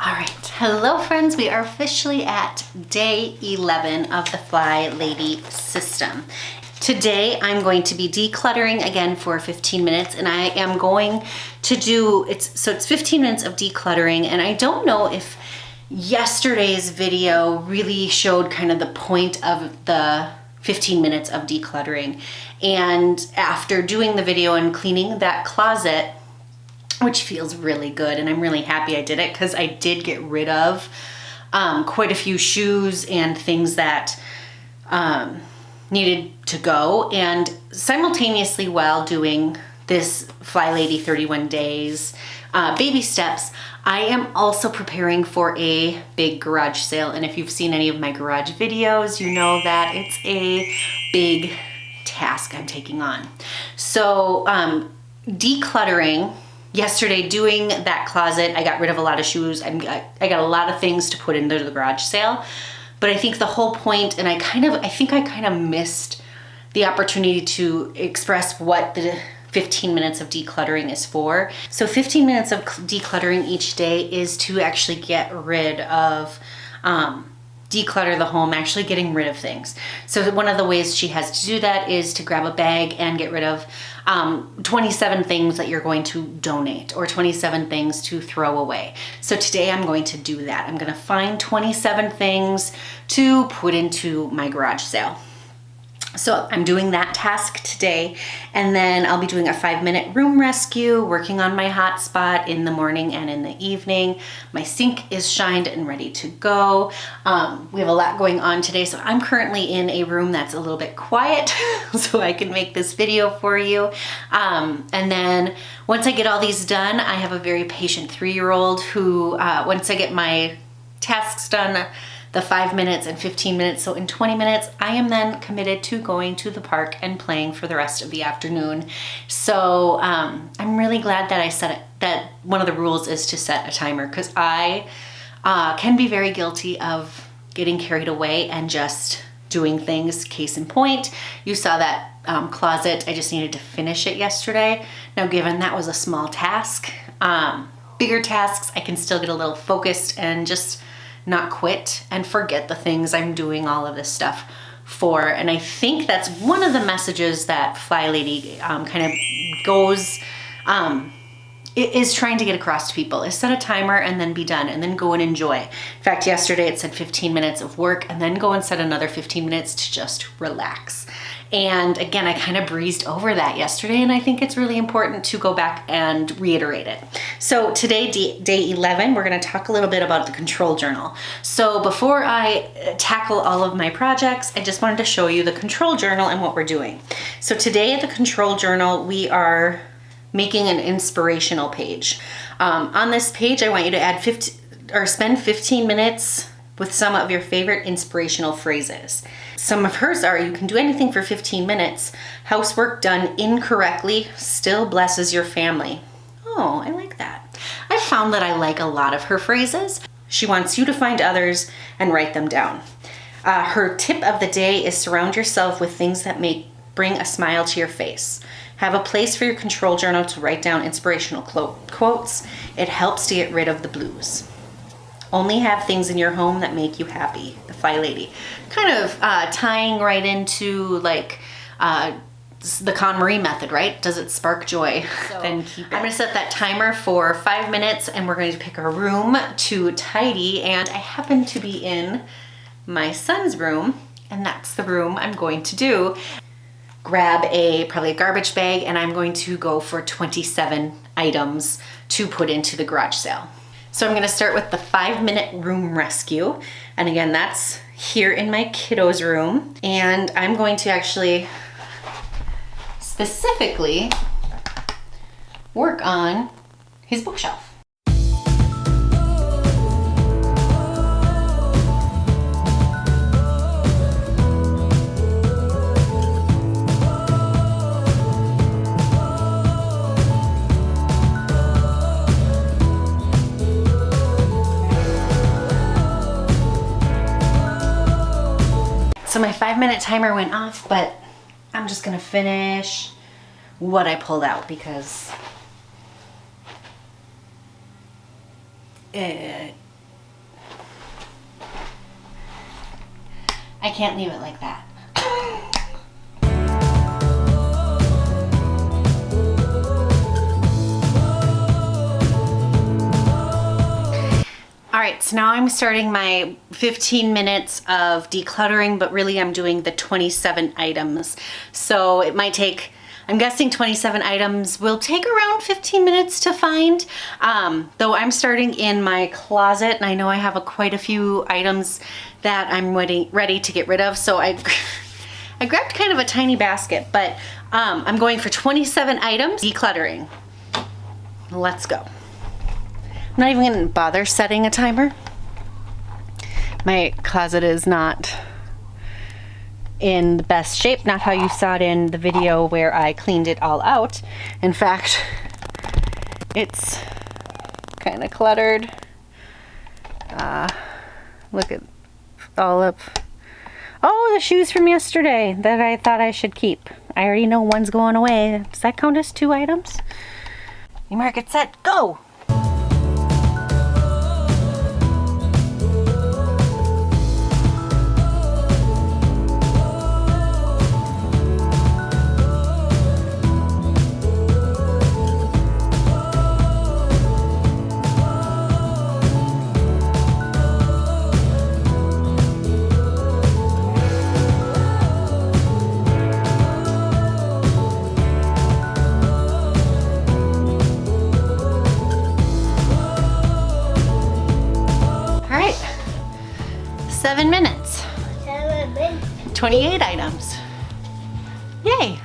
All right, hello friends. We are officially at day 11 of the FlyLady system. Today I'm going to be decluttering again for 15 minutes, and I am going to do, it's 15 minutes of decluttering, and I don't know if yesterday's video really showed kind of the point of the 15 minutes of decluttering. And after doing the video and cleaning that closet, which feels really good, and I'm really happy I did it because I did get rid of quite a few shoes and things that needed to go. And simultaneously, while doing this FlyLady 31 days baby steps, I am also preparing for a big garage sale. And if you've seen any of my garage videos, you know that it's a big task I'm taking on. So decluttering. Yesterday, doing that closet, I got rid of a lot of shoes. I got a lot of things to put into the garage sale. But I think the whole point, and I think I kind of missed the opportunity to express what the 15 minutes of decluttering is for. So 15 minutes of decluttering each day is to actually get rid of, declutter the home, actually getting rid of things. So one of the ways she has to do that is to grab a bag and get rid of 27 things that you're going to donate, or 27 things to throw away. So today I'm going to do that. I'm going to find 27 things to put into my garage sale. So I'm doing that task today, and then I'll be doing a 5-minute room rescue, working on my hotspot in the morning and in the evening. My sink is shined and ready to go. We have a lot going on today, so I'm currently in a room that's a little bit quiet so I can make this video for you. And then once I get all these done, I have a very patient 3-year-old who, once I get my tasks done, the 5 minutes and 15 minutes, so in 20 minutes, I am then committed to going to the park and playing for the rest of the afternoon. So I'm really glad that I set it, that one of the rules is to set a timer, because I can be very guilty of getting carried away and just doing things. Case in point, you saw that closet. I just needed to finish it yesterday. Now, given that was a small task, bigger tasks, I can still get a little focused and just not quit and forget the things I'm doing all of this stuff for. And I think that's one of the messages that FlyLady kind of goes, is trying to get across to people, is set a timer and then be done, and then go and enjoy. In fact, yesterday it said 15 minutes of work and then go and set another 15 minutes to just relax. And again, I kind of breezed over that yesterday, and I think it's really important to go back and reiterate it. So today, day 11, we're going to talk a little bit about the control journal. So before I tackle all of my projects, I just wanted to show you the control journal and what we're doing. So today at the control journal, we are making an inspirational page. On this page, I want you to add spend 15 minutes with some of your favorite inspirational phrases. Some of hers are, you can do anything for 15 minutes. Housework done incorrectly still blesses your family. Oh, I like that. I found that I like a lot of her phrases. She wants you to find others and write them down. Her tip of the day is surround yourself with things that bring a smile to your face. Have a place for your control journal to write down inspirational quotes. It helps to get rid of the blues. Only have things in your home that make you happy. The FlyLady. Kind of tying right into like the KonMari method, right? Does it spark joy? So then keep it. I'm gonna set that timer for 5 minutes, and we're going to pick a room to tidy. And I happen to be in my son's room, and that's the room I'm going to do. Grab probably a garbage bag, and I'm going to go for 27 items to put into the garage sale. So I'm going to start with the 5-minute room rescue. And again, that's here in my kiddo's room. And I'm going to actually specifically work on his bookshelf. So my 5-minute timer went off, but I'm just gonna finish what I pulled out because I can't leave it like that. All right, so now I'm starting my 15 minutes of decluttering, but really I'm doing the 27 items. So it might take, I'm guessing 27 items will take around 15 minutes to find. Though I'm starting in my closet, and I know I have quite a few items that I'm ready to get rid of. So I grabbed kind of a tiny basket, but I'm going for 27 items decluttering. Let's go. I'm not even gonna bother setting a timer. My closet is not in the best shape, not how you saw it in the video where I cleaned it all out. In fact, it's kind of cluttered. Look at all up. Oh, the shoes from yesterday that I thought I should keep. I already know one's going away. Does that count as 2 items? You mark it, set, go! All right, 7 minutes. 28 items. Yay.